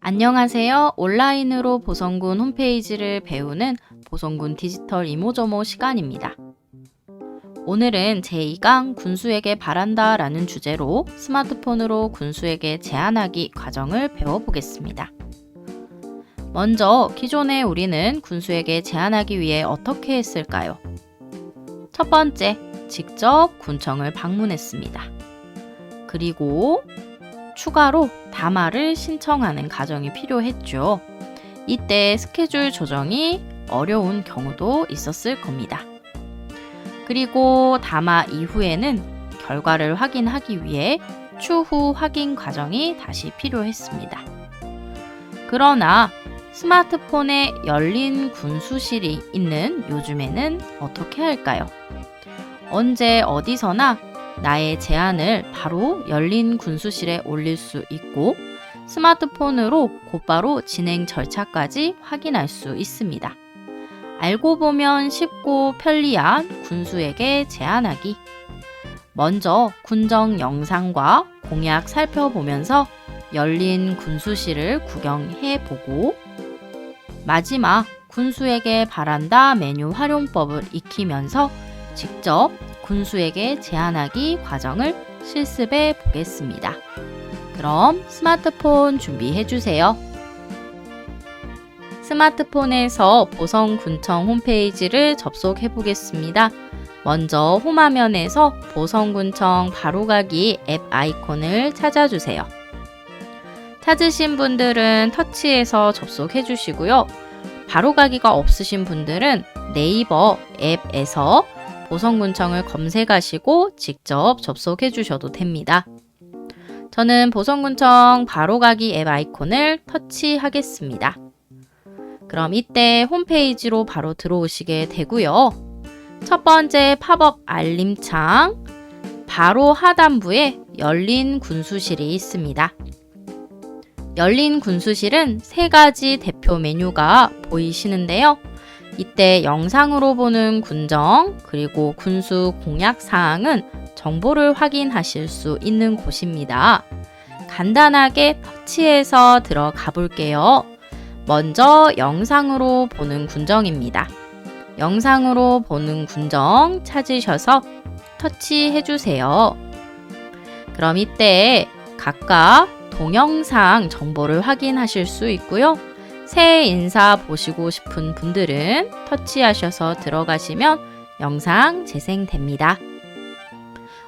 안녕하세요. 온라인으로 보성군 홈페이지를 배우는 보성군 디지털 이모저모 시간입니다. 오늘은 제2강 군수에게 바란다 라는 주제로 스마트폰으로 군수에게 제안하기 과정을 배워보겠습니다. 먼저 기존에 우리는 군수에게 제안하기 위해 어떻게 했을까요? 첫 번째, 직접 군청을 방문했습니다. 그리고 추가로 담화를 신청하는 과정이 필요했죠. 이때 스케줄 조정이 어려운 경우도 있었을 겁니다. 그리고 담화 이후에는 결과를 확인하기 위해 추후 확인 과정이 다시 필요했습니다. 그러나 스마트폰에 열린 군수실이 있는 요즘에는 어떻게 할까요? 언제 어디서나 나의 제안을 바로 열린 군수실에 올릴 수 있고 스마트폰으로 곧바로 진행 절차까지 확인할 수 있습니다. 알고 보면 쉽고 편리한 군수에게 제안하기. 먼저 군정 영상과 공약 살펴보면서 열린 군수실을 구경해보고 마지막 군수에게 바란다 메뉴 활용법을 익히면서 직접 군수에게 제안하기 과정을 실습해 보겠습니다. 그럼 스마트폰 준비해 주세요. 스마트폰에서 보성군청 홈페이지를 접속해 보겠습니다. 먼저 홈화면에서 보성군청 바로가기 앱 아이콘을 찾아주세요. 찾으신 분들은 터치해서 접속해 주시고요. 바로가기가 없으신 분들은 네이버 앱에서 보성군청을 검색하시고 직접 접속해 주셔도 됩니다. 저는 보성군청 바로가기 앱 아이콘을 터치하겠습니다. 그럼 이때 홈페이지로 바로 들어오시게 되고요. 첫 번째 팝업 알림창 바로 하단부에 열린 군수실이 있습니다. 열린 군수실은 세 가지 대표 메뉴가 보이시는데요. 이때 영상으로 보는 군정 그리고 군수 공약 사항은 정보를 확인하실 수 있는 곳입니다. 간단하게 터치해서 들어가 볼게요. 먼저 영상으로 보는 군정입니다. 영상으로 보는 군정 찾으셔서 터치해 주세요. 그럼 이때 각각 동영상 정보를 확인하실 수 있고요. 새 인사 보시고 싶은 분들은 터치하셔서 들어가시면 영상 재생됩니다.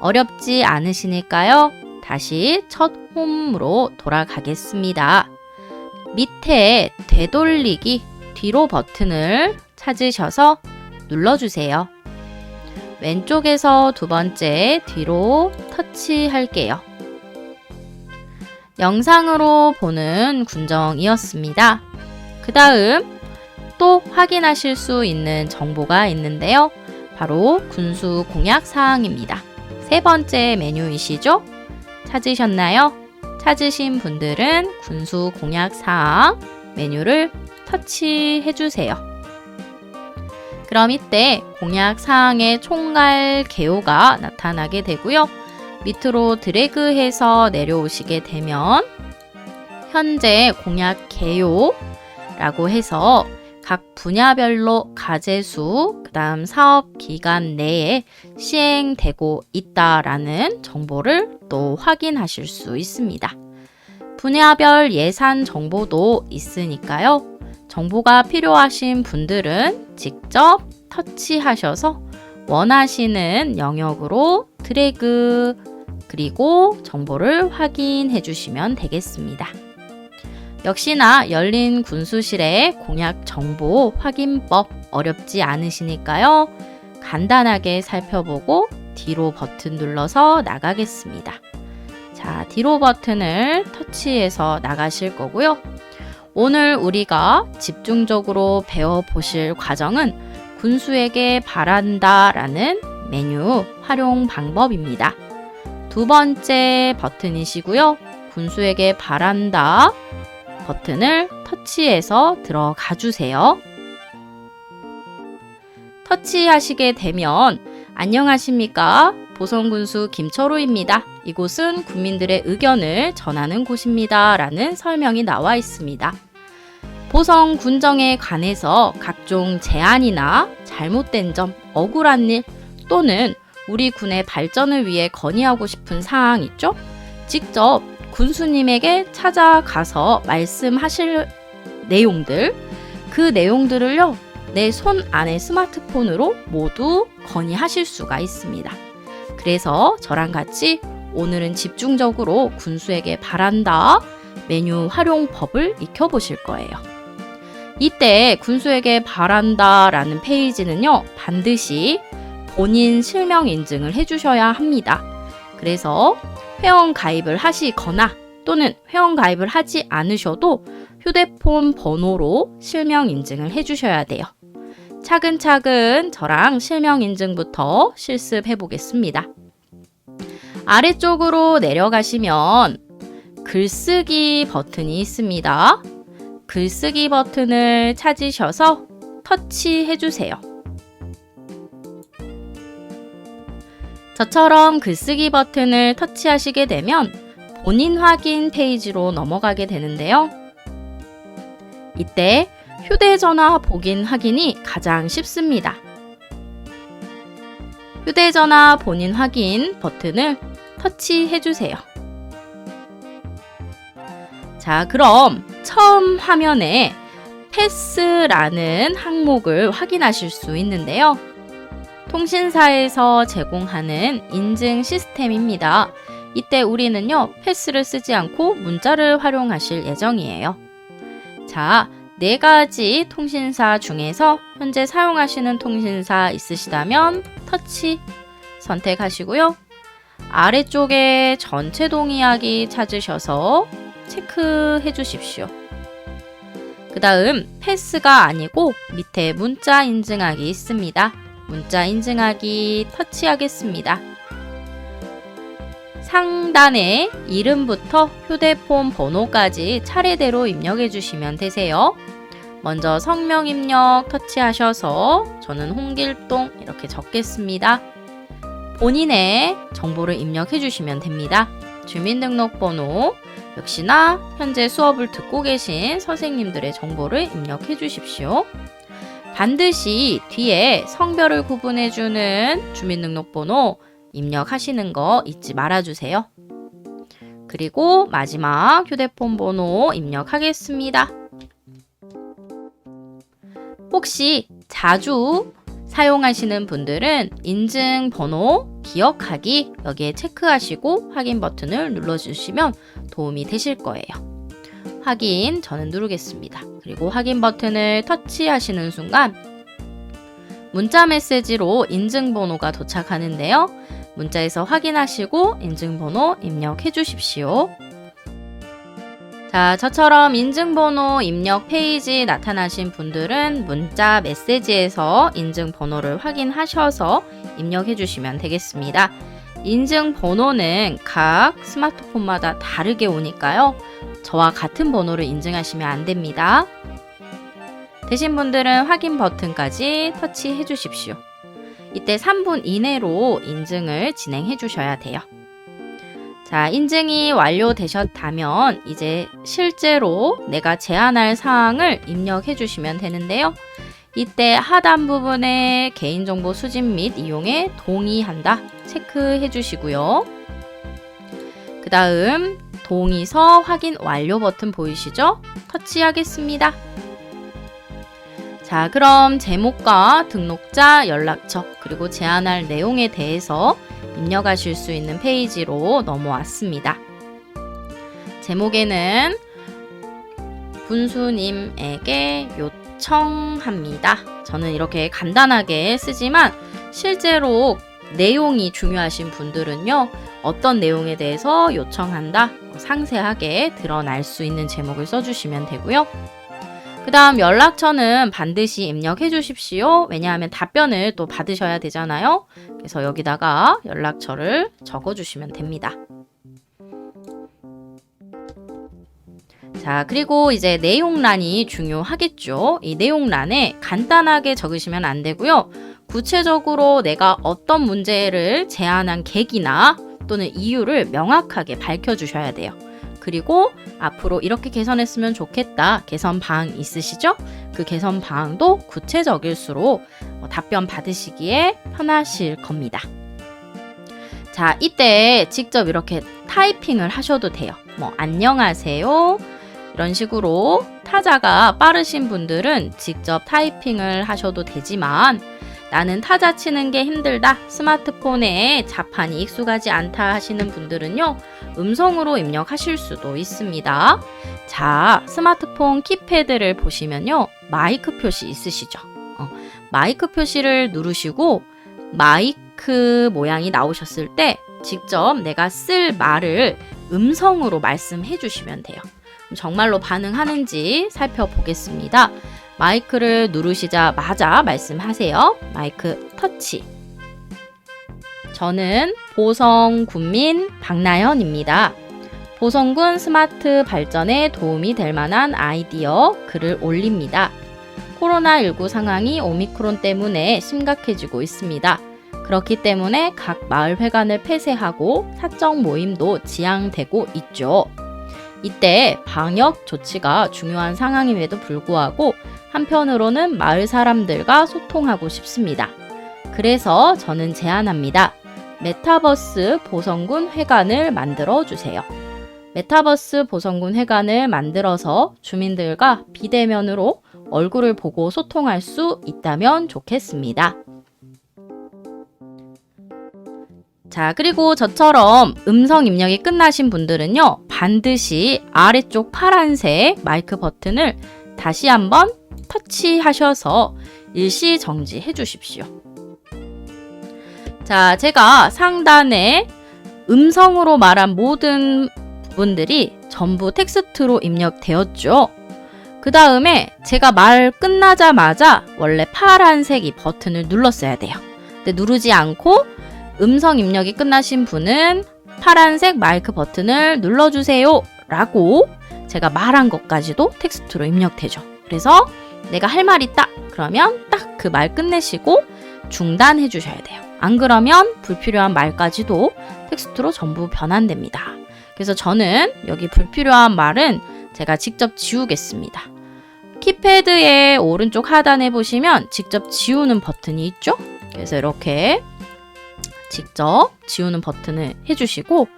어렵지 않으시니까요. 다시 첫 홈으로 돌아가겠습니다. 밑에 되돌리기 뒤로 버튼을 찾으셔서 눌러주세요. 왼쪽에서 두 번째 뒤로 터치할게요. 영상으로 보는 군정이었습니다. 그 다음 또 확인하실 수 있는 정보가 있는데요. 바로 군수 공약 사항입니다. 세 번째 메뉴이시죠? 찾으셨나요? 찾으신 분들은 군수 공약 사항 메뉴를 터치해 주세요. 그럼 이때 공약 사항의 총괄 개요가 나타나게 되고요. 밑으로 드래그해서 내려오시게 되면 현재 공약 개요라고 해서 각 분야별로 과제수, 그 다음 사업 기간 내에 시행되고 있다라는 정보를 또 확인하실 수 있습니다. 분야별 예산 정보도 있으니까요. 정보가 필요하신 분들은 직접 터치하셔서 원하시는 영역으로 드래그 그리고 정보를 확인해 주시면 되겠습니다. 역시나 열린 군수실의 공약 정보 확인법 어렵지 않으시니까요. 간단하게 살펴보고 뒤로 버튼 눌러서 나가겠습니다. 자, 뒤로 버튼을 터치해서 나가실 거고요. 오늘 우리가 집중적으로 배워보실 과정은 군수에게 바란다 라는 메뉴 활용 방법입니다. 두 번째 버튼이시고요. 군수에게 바란다 버튼을 터치해서 들어가 주세요. 터치하시게 되면 안녕하십니까? 보성군수 김철우입니다. 이곳은 국민들의 의견을 전하는 곳입니다. 라는 설명이 나와 있습니다. 보성 군정에 관해서 각종 제안이나 잘못된 점, 억울한 일 또는 우리 군의 발전을 위해 건의하고 싶은 사항 있죠? 직접 군수님에게 찾아가서 말씀하실 내용들, 그 내용들을요, 내 손 안의 스마트폰으로 모두 건의하실 수가 있습니다. 그래서 저랑 같이 오늘은 집중적으로 군수에게 바란다 메뉴 활용법을 익혀보실 거예요. 이때 군수에게 바란다 라는 페이지는요, 반드시 본인 실명 인증을 해주셔야 합니다. 그래서 회원 가입을 하시거나 또는 회원 가입을 하지 않으셔도 휴대폰 번호로 실명 인증을 해주셔야 돼요. 차근차근 저랑 실명 인증부터 실습해 보겠습니다. 아래쪽으로 내려가시면 글쓰기 버튼이 있습니다. 글쓰기 버튼을 찾으셔서 터치해 주세요. 저처럼 글쓰기 버튼을 터치하시게 되면 본인 확인 페이지로 넘어가게 되는데요. 이때 휴대전화 복인 확인이 가장 쉽습니다. 휴대전화 본인 확인 버튼을 터치해 주세요. 자, 그럼 처음 화면에 패스라는 항목을 확인하실 수 있는데요. 통신사에서 제공하는 인증 시스템입니다. 이때 우리는요, 패스를 쓰지 않고 문자를 활용하실 예정이에요. 자, 4가지 통신사 중에서 현재 사용하시는 통신사 있으시다면 터치 선택하시고요. 아래쪽에 전체 동의하기 찾으셔서 체크해 주십시오. 그 다음 패스가 아니고 밑에 문자 인증하기 있습니다. 문자 인증하기 터치하겠습니다. 상단에 이름부터 휴대폰 번호까지 차례대로 입력해 주시면 되세요. 먼저 성명 입력 터치하셔서 저는 홍길동 이렇게 적겠습니다. 본인의 정보를 입력해 주시면 됩니다. 주민등록번호, 역시나 현재 수업을 듣고 계신 선생님들의 정보를 입력해 주십시오. 반드시 뒤에 성별을 구분해 주는 주민등록번호 입력하시는 거 잊지 말아주세요. 그리고 마지막 휴대폰 번호 입력하겠습니다. 혹시 자주 사용하시는 분들은 인증번호 기억하기 여기에 체크하시고 확인 버튼을 눌러주시면 도움이 되실 거예요. 확인 저는 누르겠습니다. 그리고 확인 버튼을 터치하시는 순간 문자 메시지로 인증번호가 도착하는데요. 문자에서 확인하시고 인증번호 입력해 주십시오. 자, 저처럼 인증번호 입력 페이지 나타나신 분들은 문자 메시지에서 인증번호를 확인하셔서 입력해 주시면 되겠습니다. 인증번호는 각 스마트폰마다 다르게 오니까요. 저와 같은 번호를 인증하시면 안 됩니다. 되신 분들은 확인 버튼까지 터치해 주십시오. 이때 3분 이내로 인증을 진행해 주셔야 돼요. 자, 인증이 완료되셨다면 이제 실제로 내가 제안할 사항을 입력해 주시면 되는데요. 이때 하단 부분에 개인정보 수집 및 이용에 동의한다 체크해 주시고요. 그 다음 동의서 확인 완료 버튼 보이시죠? 터치하겠습니다. 자, 그럼 제목과 등록자, 연락처, 그리고 제안할 내용에 대해서 입력하실 수 있는 페이지로 넘어왔습니다. 제목에는 군수님에게 요청합니다. 저는 이렇게 간단하게 쓰지만 실제로 내용이 중요하신 분들은요, 어떤 내용에 대해서 요청한다, 상세하게 드러날 수 있는 제목을 써주시면 되고요. 그 다음 연락처는 반드시 입력해 주십시오. 왜냐하면 답변을 또 받으셔야 되잖아요. 그래서 여기다가 연락처를 적어 주시면 됩니다. 자, 그리고 이제 내용란이 중요하겠죠. 이 내용란에 간단하게 적으시면 안 되고요. 구체적으로 내가 어떤 문제를 제안한 계기나 또는 이유를 명확하게 밝혀주셔야 돼요. 그리고 앞으로 이렇게 개선했으면 좋겠다. 개선 방안 있으시죠? 그 개선 방안도 구체적일수록 답변 받으시기에 편하실 겁니다. 자, 이때 직접 이렇게 타이핑을 하셔도 돼요. 안녕하세요. 이런 식으로 타자가 빠르신 분들은 직접 타이핑을 하셔도 되지만 나는 타자 치는 게 힘들다, 스마트폰에 자판이 익숙하지 않다 하시는 분들은요, 음성으로 입력하실 수도 있습니다. 자, 스마트폰 키패드를 보시면요, 마이크 표시 있으시죠? 마이크 표시를 누르시고 마이크 모양이 나오셨을 때 직접 내가 쓸 말을 음성으로 말씀해 주시면 돼요. 정말로 반응하는지 살펴보겠습니다. 마이크를 누르시자마자 말씀하세요. 마이크 터치. 저는 보성군민 박나연입니다. 보성군 스마트 발전에 도움이 될 만한 아이디어 글을 올립니다. 코로나19 상황이 오미크론 때문에 심각해지고 있습니다. 그렇기 때문에 각 마을회관을 폐쇄하고 사적 모임도 지양되고 있죠. 이때 방역 조치가 중요한 상황임에도 불구하고 한편으로는 마을 사람들과 소통하고 싶습니다. 그래서 저는 제안합니다. 메타버스 보성군 회관을 만들어 주세요. 메타버스 보성군 회관을 만들어서 주민들과 비대면으로 얼굴을 보고 소통할 수 있다면 좋겠습니다. 자, 그리고 저처럼 음성 입력이 끝나신 분들은요, 반드시 아래쪽 파란색 마이크 버튼을 다시 한번 터치하셔서 일시 정지해 주십시오. 자, 제가 상단에 음성으로 말한 모든 부분들이 전부 텍스트로 입력되었죠. 그 다음에 제가 말 끝나자마자 원래 파란색 이 버튼을 눌렀어야 돼요. 근데 누르지 않고 음성 입력이 끝나신 분은 파란색 마이크 버튼을 눌러주세요 라고 제가 말한 것까지도 텍스트로 입력되죠. 그래서 내가 할 말 있다 그러면 딱 그 말 끝내시고 중단해 주셔야 돼요. 안 그러면 불필요한 말까지도 텍스트로 전부 변환됩니다. 그래서 저는 여기 불필요한 말은 제가 직접 지우겠습니다. 키패드의 오른쪽 하단에 보시면 직접 지우는 버튼이 있죠? 그래서 이렇게 직접 지우는 버튼을 해주시고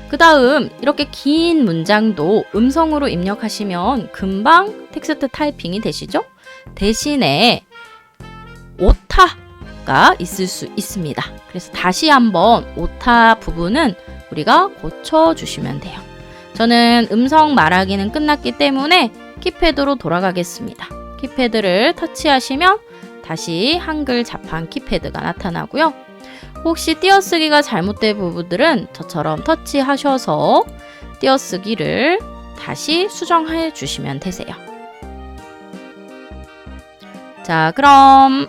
그 다음 이렇게 긴 문장도 음성으로 입력하시면 금방 텍스트 타이핑이 되시죠? 대신에 오타가 있을 수 있습니다. 그래서 다시 한번 오타 부분은 우리가 고쳐주시면 돼요. 저는 음성 말하기는 끝났기 때문에 키패드로 돌아가겠습니다. 키패드를 터치하시면 다시 한글 자판 키패드가 나타나고요. 혹시 띄어쓰기가 잘못된 부분들은 저처럼 터치하셔서 띄어쓰기를 다시 수정해 주시면 되세요. 자, 그럼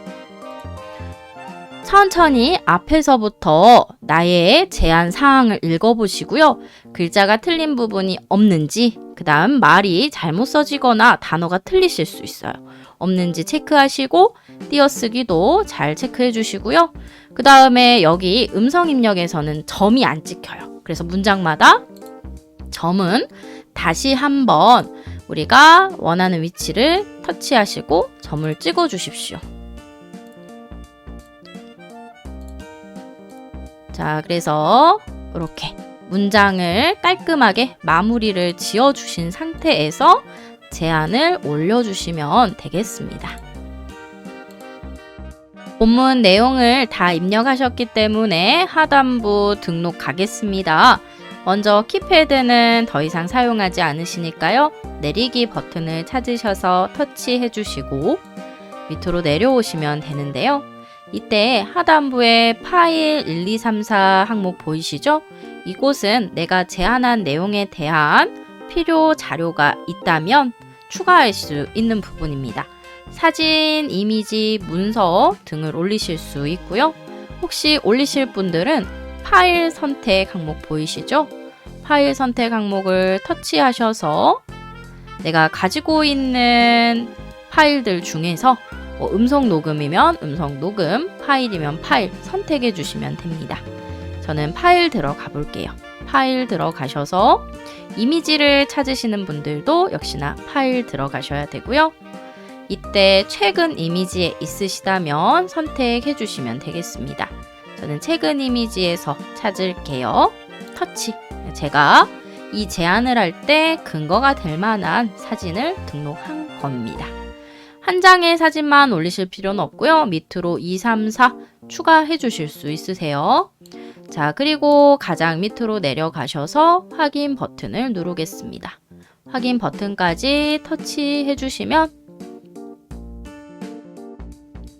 천천히 앞에서부터 나의 제안 사항을 읽어보시고요. 글자가 틀린 부분이 없는지, 그 다음 말이 잘못 써지거나 단어가 틀리실 수 있어요. 없는지 체크하시고 띄어쓰기도 잘 체크해 주시고요. 그 다음에 여기 음성 입력에서는 점이 안 찍혀요. 그래서 문장마다 점은 다시 한번 우리가 원하는 위치를 터치하시고 점을 찍어 주십시오. 자, 그래서 이렇게 문장을 깔끔하게 마무리를 지어주신 상태에서 제안을 올려주시면 되겠습니다. 본문 내용을 다 입력하셨기 때문에 하단부 등록 가겠습니다. 먼저 키패드는 더 이상 사용하지 않으시니까요. 내리기 버튼을 찾으셔서 터치해 주시고 밑으로 내려오시면 되는데요. 이때 하단부에 파일 1234 항목 보이시죠? 이곳은 내가 제안한 내용에 대한 필요 자료가 있다면 추가할 수 있는 부분입니다. 사진, 이미지, 문서 등을 올리실 수 있고요. 혹시 올리실 분들은 파일 선택 항목 보이시죠? 파일 선택 항목을 터치하셔서 내가 가지고 있는 파일들 중에서 음성 녹음이면 음성 녹음, 파일이면 파일 선택해 주시면 됩니다. 저는 파일 들어가 볼게요. 파일 들어가셔서 이미지를 찾으시는 분들도 역시나 파일 들어가셔야 되고요. 이때 최근 이미지에 있으시다면 선택해 주시면 되겠습니다. 저는 최근 이미지에서 찾을게요. 터치. 제가 이 제안을 할 때 근거가 될 만한 사진을 등록한 겁니다. 한 장의 사진만 올리실 필요는 없고요. 밑으로 2, 3, 4 추가해 주실 수 있으세요. 자, 그리고 가장 밑으로 내려가셔서 확인 버튼을 누르겠습니다. 확인 버튼까지 터치해 주시면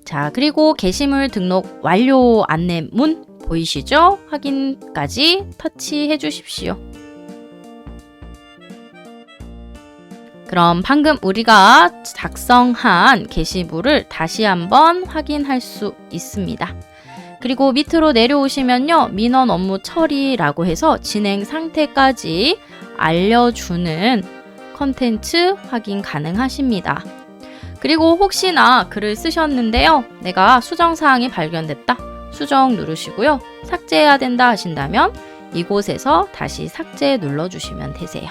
자, 그리고 게시물 등록 완료 안내문 보이시죠? 확인까지 터치해 주십시오. 그럼 방금 우리가 작성한 게시물을 다시 한번 확인할 수 있습니다. 그리고 밑으로 내려오시면요. 민원 업무 처리라고 해서 진행 상태까지 알려주는 컨텐츠 확인 가능하십니다. 그리고 혹시나 글을 쓰셨는데요. 내가 수정사항이 발견됐다. 수정 누르시고요. 삭제해야 된다 하신다면 이곳에서 다시 삭제 눌러주시면 되세요.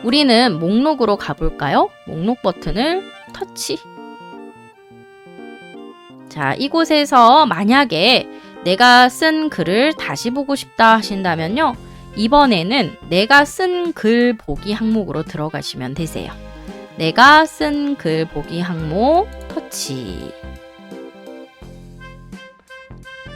우리는 목록으로 가볼까요? 목록 버튼을 터치. 자, 이곳에서 만약에 내가 쓴 글을 다시 보고 싶다 하신다면요. 이번에는 내가 쓴 글 보기 항목으로 들어가시면 되세요. 내가 쓴 글 보기 항목 터치.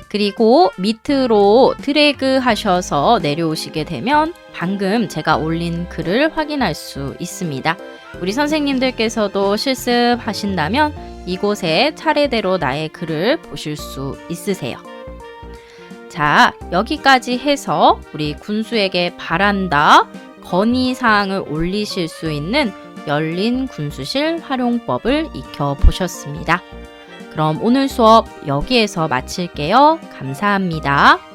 그리고 밑으로 드래그 하셔서 내려오시게 되면 방금 제가 올린 글을 확인할 수 있습니다. 우리 선생님들께서도 실습하신다면 이곳에 차례대로 나의 글을 보실 수 있으세요. 자, 여기까지 해서 우리 군수에게 바란다 건의사항을 올리실 수 있는 열린 군수실 활용법을 익혀보셨습니다. 그럼 오늘 수업 여기에서 마칠게요. 감사합니다.